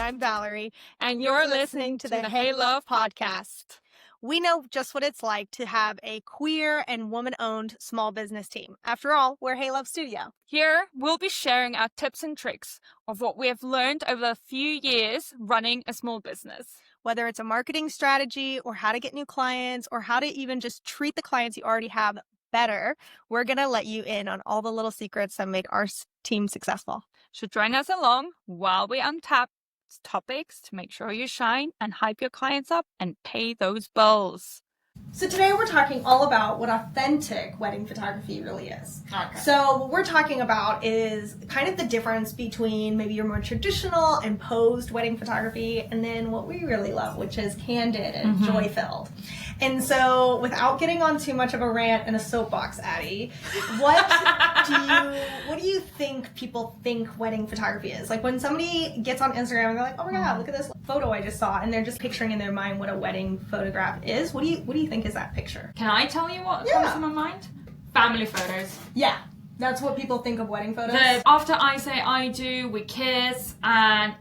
I'm Valerie, and you're listening to the Hey Love podcast. We know just what it's like to have a queer and woman-owned small business team. After all, we're Hey Love Studio. Here, we'll be sharing our tips and tricks of what we have learned over a few years running a small business. Whether it's a marketing strategy or how to get new clients or how to even just treat the clients you already have better, we're going to let you in on all the little secrets that make our team successful. So join us along while we untap topics to make sure you shine and hype your clients up and pay those bills. So today we're talking all about what authentic wedding photography really is. Okay. So what we're talking about is kind of the difference between maybe your more traditional and posed wedding photography and then what we really love, which is candid and joy-filled. And so without getting on too much of a rant and a soapbox, Addie, what do you think people think wedding photography is? Like when somebody gets on Instagram and they're like, oh my God, look at this photo I just saw, and they're just picturing in their mind what a wedding photograph is. What do you think is that picture? Can I tell you what comes to my mind? Family photos. Yeah. That's what people think of wedding photos? After I say I do, we kiss, and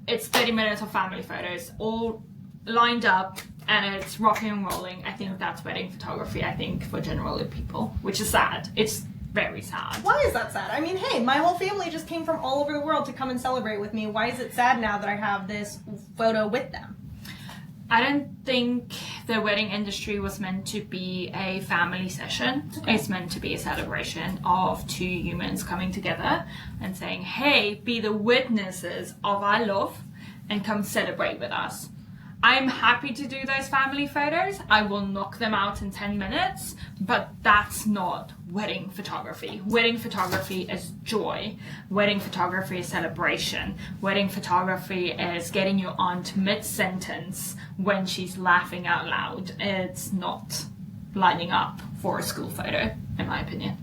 it's 30 minutes of family photos, all lined up, and it's rocking and rolling. I think that's wedding photography, I think, for generally people, which is sad. It's very sad. Why is that sad? I mean, hey, my whole family just came from all over the world to come and celebrate with me. Why is it sad now that I have this photo with them? I don't think the wedding industry was meant to be a family session. Okay. It's meant to be a celebration of two humans coming together and saying, hey, be the witnesses of our love and come celebrate with us. I'm happy to do those family photos. I will knock them out in 10 minutes, but that's not wedding photography. Wedding photography is joy. Wedding photography is celebration. Wedding photography is getting your aunt mid-sentence when she's laughing out loud. It's not lining up for a school photo, in my opinion.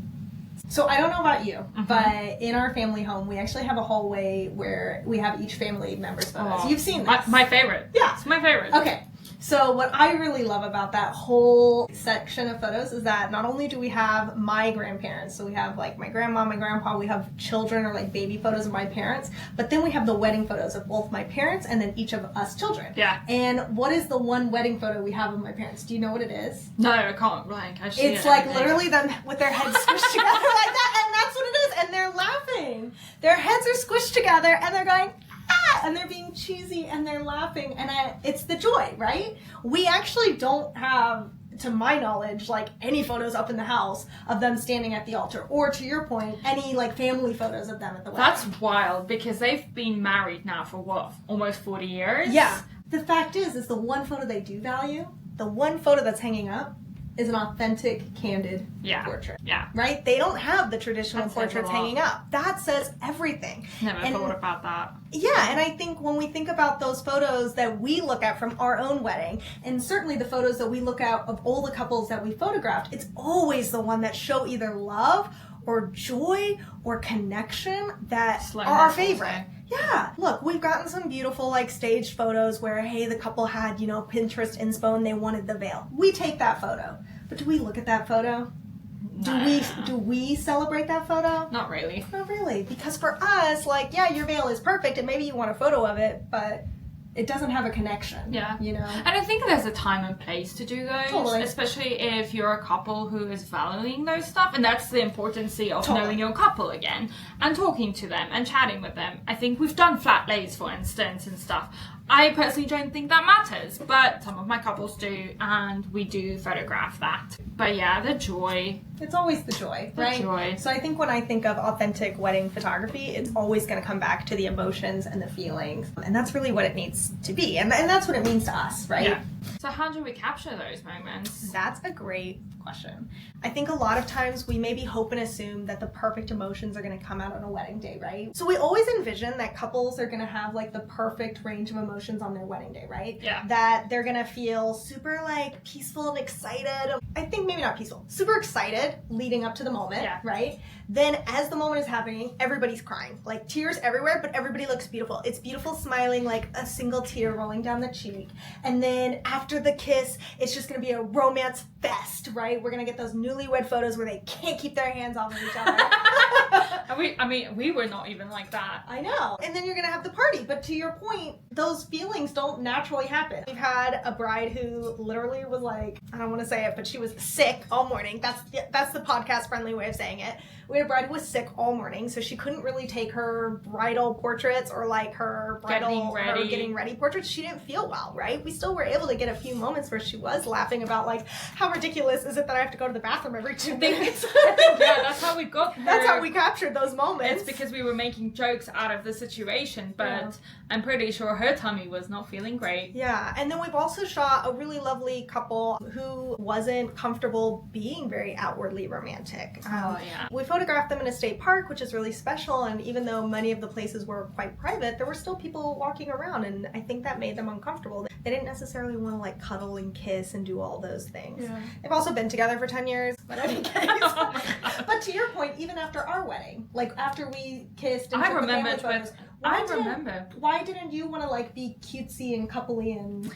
So I don't know about you, but in our family home, we actually have a hallway where we have each family member's photos. You've seen this. My favorite. Yeah. It's my favorite. Okay. So what I really love about that whole section of photos is that not only do we have my grandparents, so we have like my grandma, my grandpa, we have children or like baby photos of my parents, but then we have the wedding photos of both my parents and then each of us children. Yeah. And what is the one wedding photo we have of my parents? Do you know what it is? No, I can't. Like, it's like literally them with their heads squished together like that, and that's what it is. And they're laughing. Their heads are squished together, and they're going, ah, and they're being cheesy, and they're laughing, and it's the joy, right? We actually don't have, to my knowledge, like any photos up in the house of them standing at the altar, or to your point, any like family photos of them at the wedding. That's wild, because they've been married now for what, almost 40 years? Yeah. The fact is the one photo they do value, the one photo that's hanging up, is an authentic, candid portrait. Yeah. Right? They don't have the traditional portraits hanging up. That says everything. Never thought about that. Yeah, and I think when we think about those photos that we look at from our own wedding, and certainly the photos that we look at of all the couples that we photographed, it's always the one that show either love or joy or connection that are our favorite. Yeah. Look, we've gotten some beautiful like staged photos where, hey, the couple had, Pinterest inspo and they wanted the veil. We take that photo. But do we look at that photo? Do we celebrate that photo? Not really. Not really. Because for us, like, yeah, your veil is perfect and maybe you want a photo of it, but it doesn't have a connection. Yeah. And I think there's a time and place to do those. Totally. Especially if you're a couple who is valuing those stuff. And that's the importance of knowing your couple again. And talking to them and chatting with them. I think we've done flat lays, for instance, and stuff. I personally don't think that matters. But some of my couples do. And we do photograph that. But yeah, the joy. It's always the joy, right? The joy. So I think when I think of authentic wedding photography, it's always going to come back to the emotions and the feelings. And that's really what it needs to be. And that's what it means to us, right? Yeah. So how do we capture those moments? That's a great question. I think a lot of times we maybe hope and assume that the perfect emotions are going to come out on a wedding day, right? So we always envision that couples are going to have like the perfect range of emotions on their wedding day, right? Yeah. That they're going to feel super like peaceful and excited. I think maybe not peaceful, super excited leading up to the moment, right? Then as the moment is happening, everybody's crying. Like tears everywhere, but everybody looks beautiful. It's beautiful smiling, like a single tear rolling down the cheek. And then after the kiss, it's just going to be a romance fest, right? We're going to get those newlywed photos where they can't keep their hands off of each other. We were not even like that. I know. And then you're going to have the party. But to your point, those feelings don't naturally happen. We've had a bride who literally was like, I don't want to say it, but she was sick all morning. That's the podcast friendly way of saying it. We had a bride who was sick all morning, so she couldn't really take her bridal portraits or like her bridal getting ready portraits. She didn't feel well, right? We still were able to get a few moments where she was laughing about like, how ridiculous is it that I have to go to the bathroom every 2 minutes? Yeah, that's how we got her. That's how we captured those moments. It's because we were making jokes out of the situation, but I'm pretty sure her tummy was not feeling great. Yeah, and then we've also shot a really lovely couple who wasn't comfortable being very outwardly romantic. We photographed them in a state park, which is really special, and even though many of the places were quite private, there were still people walking around, and I think that made them uncomfortable. They didn't necessarily want to like cuddle and kiss and do all those things. Yeah. They've also been together for 10 years, but any case. But to your point, even after our wedding, like after we kissed and took the family photos, why didn't you want to like be cutesy and coupley and...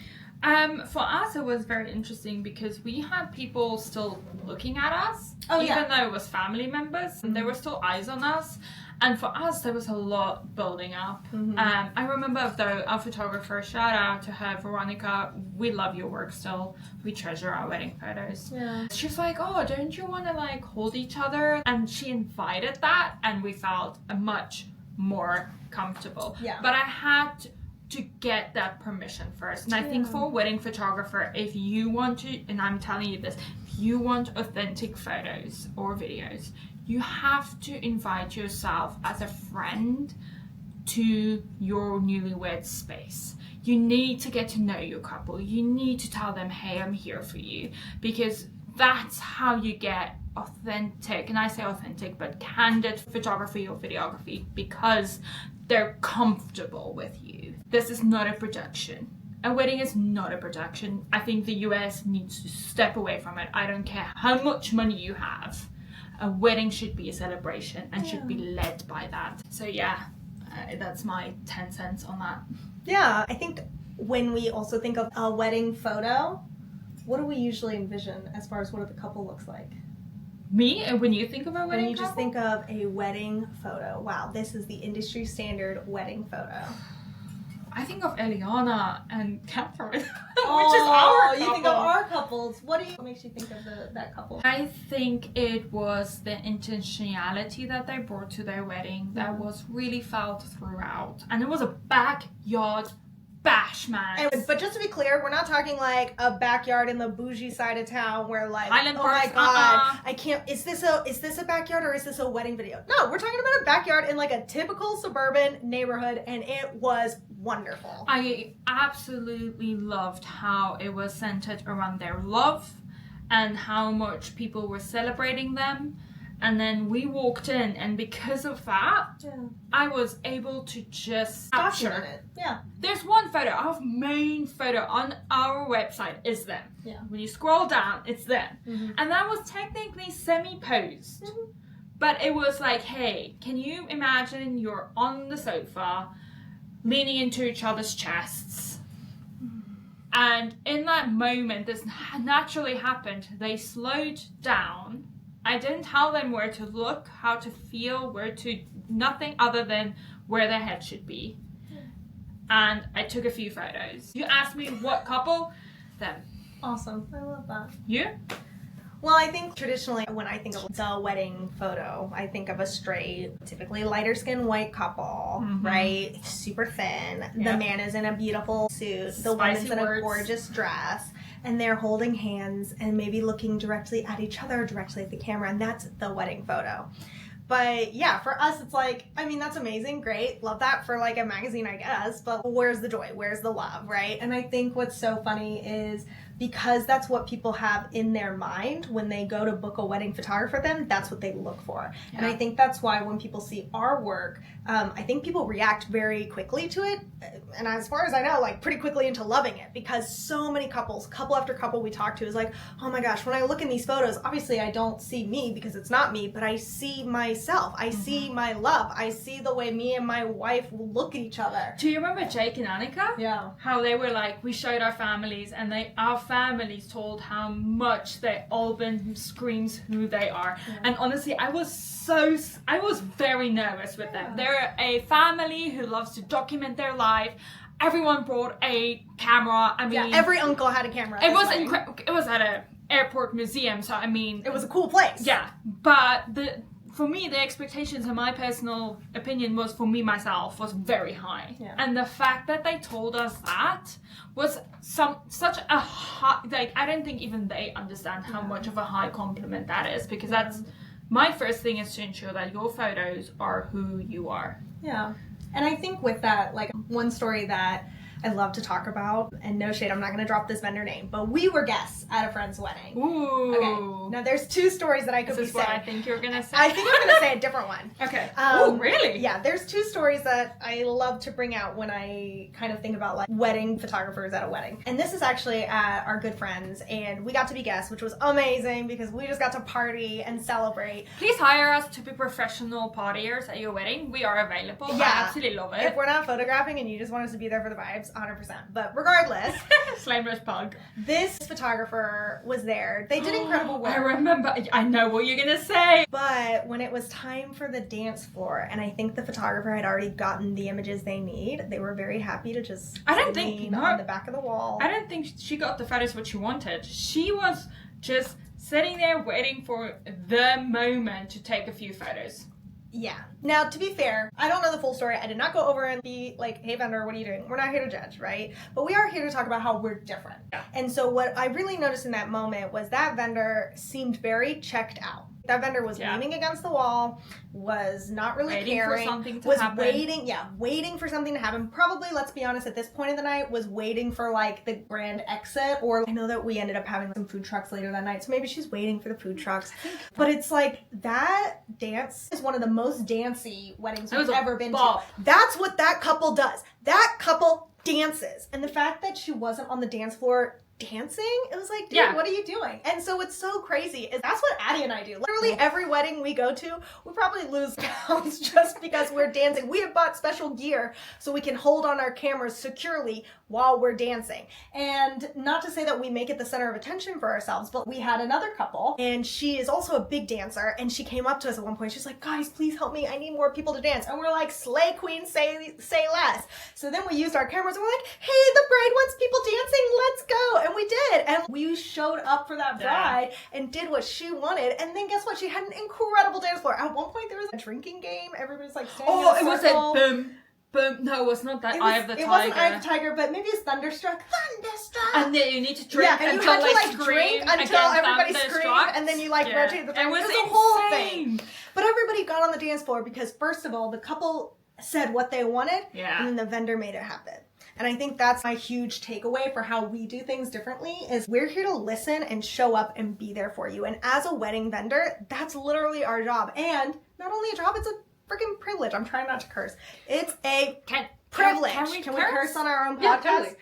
For us, it was very interesting because we had people still looking at us, even though it was family members, and there were still eyes on us. And for us, there was a lot building up. I remember, though, our photographer, shout out to her, Veronica, we love your work still. We treasure our wedding photos. Yeah. She's like, oh, don't you want to like hold each other? And she invited that, and we felt much more comfortable. Yeah. But I had to get that permission first. And I think for a wedding photographer, if you want to, and I'm telling you this, if you want authentic photos or videos, you have to invite yourself as a friend to your newlywed space. You need to get to know your couple. You need to tell them, hey, I'm here for you, because that's how you get authentic, and I say authentic, but candid photography or videography, because they're comfortable with you. This is not a projection. A wedding is not a projection. I think the US needs to step away from it. I don't care how much money you have. A wedding should be a celebration and should be led by that. So that's my 10 cents on that. Yeah, I think when we also think of a wedding photo, what do we usually envision as far as what the couple looks like? Me? When you think of a wedding When you just think of a wedding photo, wow, this is the industry standard wedding photo. I think of Eliana and Catherine, which is our couple. You think of our couples. What makes you think of that couple? I think it was the intentionality that they brought to their wedding that was really felt throughout. And it was a backyard bash, man. But just to be clear, we're not talking like a backyard in the bougie side of town where like, Highland oh Park, my god, I can't. Is this a backyard or is this a wedding video? No, we're talking about a backyard in like a typical suburban neighborhood, and it was wonderful. I absolutely loved how it was centered around their love and how much people were celebrating them. And then we walked in, and because of that, I was able to just capture it. Yeah. There's one photo, our main photo on our website is them. Yeah. When you scroll down, it's them. Mm-hmm. And that was technically semi-posed. Mm-hmm. But it was like, hey, can you imagine you're on the sofa, leaning into each other's chests? And in that moment, this naturally happened. They slowed down. I didn't tell them where to look, how to feel, nothing other than where their head should be. And I took a few photos. You asked me what couple? Them. Awesome. I love that. You? Well, I think traditionally when I think of the wedding photo, I think of a straight, typically lighter skinned white couple, right? Super thin. Yep. The man is in a beautiful suit. The woman's in a gorgeous dress. And they're holding hands and maybe looking directly at each other, directly at the camera. And that's the wedding photo. But yeah, for us, it's like, I mean, that's amazing. Great. Love that for like a magazine, I guess. But where's the joy? Where's the love, right? And I think what's so funny is because that's what people have in their mind when they go to book a wedding photographer, then that's what they look for. Yeah. And I think that's why when people see our work, I think people react very quickly to it. And as far as I know, like pretty quickly into loving it, because so many couples, couple after couple we talk to is like, oh my gosh, when I look in these photos, obviously I don't see me because it's not me, but I see myself. I see my love. I see the way me and my wife look at each other. Do you remember Jake and Annika? Yeah. How they were like, we showed our families and our families told how much their album screams who they are. Yeah. And honestly, I was very nervous with them. They're a family who loves to document their life. Everyone brought a camera. I mean, every uncle had a camera. It was it was at an airport museum, so I mean, it was a cool place. Yeah, but for me, the expectations, in my personal opinion, was for me myself was very high, and the fact that they told us that was such a high. Like, I don't think even they understand how much of a high compliment that is, because that's my first thing is to ensure that your photos are who you are. Yeah, and I think with that, like, one story that I love to talk about, and no shade, I'm not going to drop this vendor name, but we were guests at a friend's wedding. Ooh. Okay. Now, there's two stories that I could be saying. This is what I think you're going to say. I think I'm going to say a different one. Okay. Oh, really? Yeah, there's two stories that I love to bring out when I kind of think about, like, wedding photographers at a wedding. And this is actually at our good friends, and we got to be guests, which was amazing because we just got to party and celebrate. Please hire us to be professional partiers at your wedding. We are available. Yeah. I absolutely love it. If we're not photographing and you just want us to be there for the vibes, 100%. But regardless, Slamer's pug. This photographer was there. They did incredible work. I remember. I know what you're gonna say. But when it was time for the dance floor, and I think the photographer had already gotten the images they need, they were very happy to just lean on the back of the wall. I don't think she got the photos what she wanted. She was just sitting there waiting for the moment to take a few photos. Yeah. Now, to be fair, I don't know the full story. I did not go over and be like, hey, vendor, what are you doing? We're not here to judge, right? But we are here to talk about how we're different. Yeah. And so what I really noticed in that moment was that vendor seemed very checked out. That vendor was leaning against the wall, was not really caring, for something to happen. waiting for something to happen. Probably, let's be honest, at this point of the night, was waiting for like the grand exit, or I know that we ended up having some food trucks later that night, so maybe she's waiting for the food trucks. But it's like, that dance is one of the most dancey weddings we've ever been to. That's what that couple does. That couple dances. And the fact that she wasn't on the dance floor dancing, it was like, dude, what are you doing? And so what's so crazy is that's what Addie and I do. Literally every wedding we go to, we probably lose pounds just because we're dancing. We have bought special gear so we can hold on our cameras securely while we're dancing. And not to say that we make it the center of attention for ourselves, but we had another couple, and she is also a big dancer, and she came up to us at one point. She's like, guys, please help me. I need more people to dance. And we're like, slay queen, say less. So then we used our cameras and we're like, hey, the bride wants people dancing. Let's go. And we did. And we showed up for that bride and did what she wanted. And then guess what? She had an incredible dance floor. At one point, there was a drinking game. Everybody's like standing in a circle. It was a boom. Boom. No, it was not that Eye of the Tiger. It wasn't Eye of the Tiger, but maybe it's Thunderstruck. Thunderstruck! And then you need to drink and until you had to drink until everybody screamed, and then you rotate the drink. It was a whole thing. But everybody got on the dance floor because, first of all, the couple said what they wanted, and then the vendor made it happen. And I think that's my huge takeaway for how we do things differently is we're here to listen and show up and be there for you. And as a wedding vendor, that's literally our job. And not only a job, it's a freaking privilege. I'm trying not to curse. It's a privilege. Can we curse on our own podcast? Yeah, totally.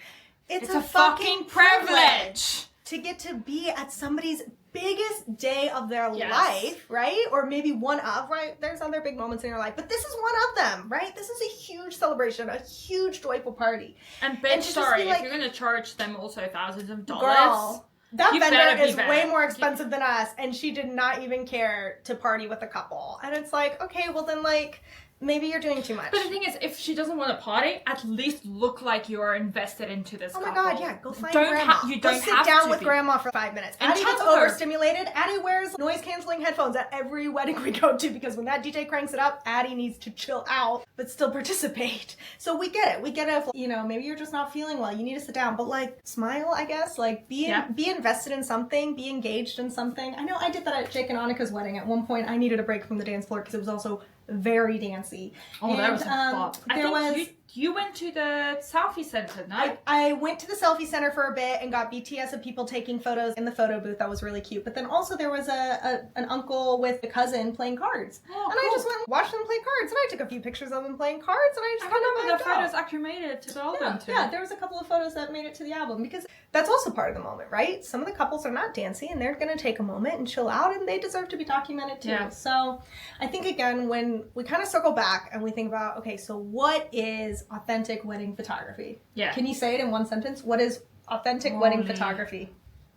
It's a fucking privilege to get to be at somebody's biggest day of their life, right? Or maybe one of, right? There's other big moments in your life, but this is one of them, right? This is a huge celebration, a huge joyful party. And bitch, sorry, if you're going to charge them also thousands of dollars. Girl, that vendor is way more expensive than us, and she did not even care to party with a couple. And it's like, okay, well then, like, maybe you're doing too much. But the thing is, if she doesn't want to party, at least look like you're invested into this couple. Oh my god, yeah. Go find grandma. Go sit down with grandma for 5 minutes. And Addie gets overstimulated. Addie wears noise-canceling headphones at every wedding we go to because when that DJ cranks it up, Addie needs to chill out but still participate. So we get it. We get it if, you know, maybe you're just not feeling well. You need to sit down. But, like, smile, I guess. Like, be invested in something. Be engaged in something. I know I did that at Jake and Annika's wedding. At one point, I needed a break from the dance floor because it was also very dancey. Oh, that was a bop. I think you went to the selfie center, no? I went to the selfie center for a bit and got BTS of people taking photos in the photo booth. That was really cute. But then also there was an uncle with a cousin playing cards. Oh, and cool. I just went and watched them play cards. And I took a few pictures of them playing cards. And I just remember the photos actually made it to the album too. Yeah, there was a couple of photos that made it to the album because that's also part of the moment, right? Some of the couples are not dancing and they're going to take a moment and chill out and they deserve to be documented too. Yeah. So I think, again, when we kind of circle back and we think about, okay, so what is authentic wedding photography? Yeah. Can you say it in one sentence? What is authentic wedding photography?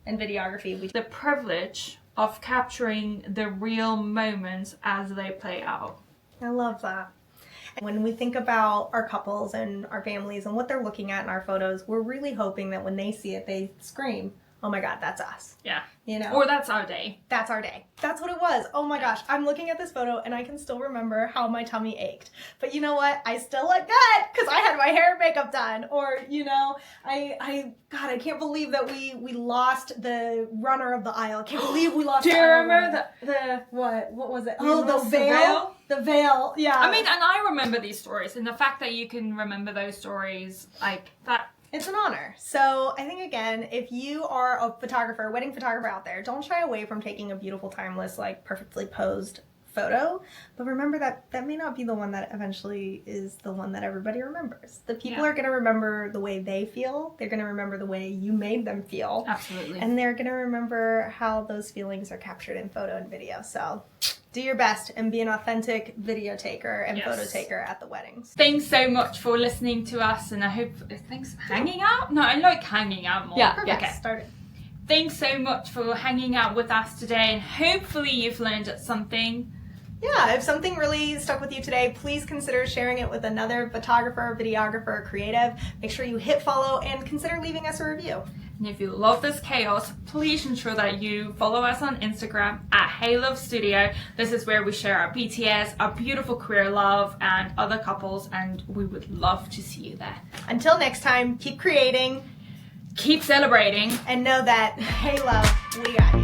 and videography. The privilege of capturing the real moments as they play out. I love that. When we think about our couples and our families and what they're looking at in our photos, we're really hoping that when they see it, they scream, oh my God, that's us. Yeah. You know? Or that's our day. That's our day. That's what it was. Oh my gosh. I'm looking at this photo and I can still remember how my tummy ached. But you know what? I still look good because I had my hair and makeup done. Or, you know, God, I can't believe that we lost the runner of the aisle. I can't believe we lost Do the you aisle remember runner. What was it? We Oh, the lost the veil. veil? The veil. Yeah. I mean, and I remember these stories, and the fact that you can remember those stories, like that. It's an honor. So I think, again, if you are a photographer, wedding photographer out there, don't shy away from taking a beautiful, timeless, like perfectly posed photo. But remember that may not be the one that eventually is the one that everybody remembers. The people are going to remember the way they feel. They're going to remember the way you made them feel. Absolutely. And they're going to remember how those feelings are captured in photo and video. So do your best and be an authentic video taker and photo taker at the weddings. Thanks so much for listening to us, and I hope thanks for hanging out. No, I like hanging out more. Yeah, perfect. Okay. Start it. Thanks so much for hanging out with us today, and hopefully you've learned something. Yeah, if something really stuck with you today, please consider sharing it with another photographer, videographer, creative. Make sure you hit follow and consider leaving us a review. And if you love this chaos, please ensure that you follow us on Instagram at HeyLoveStudio. This is where we share our BTS, our beautiful queer love, and other couples, and we would love to see you there. Until next time, keep creating, keep celebrating, and know that, hey love, we got you.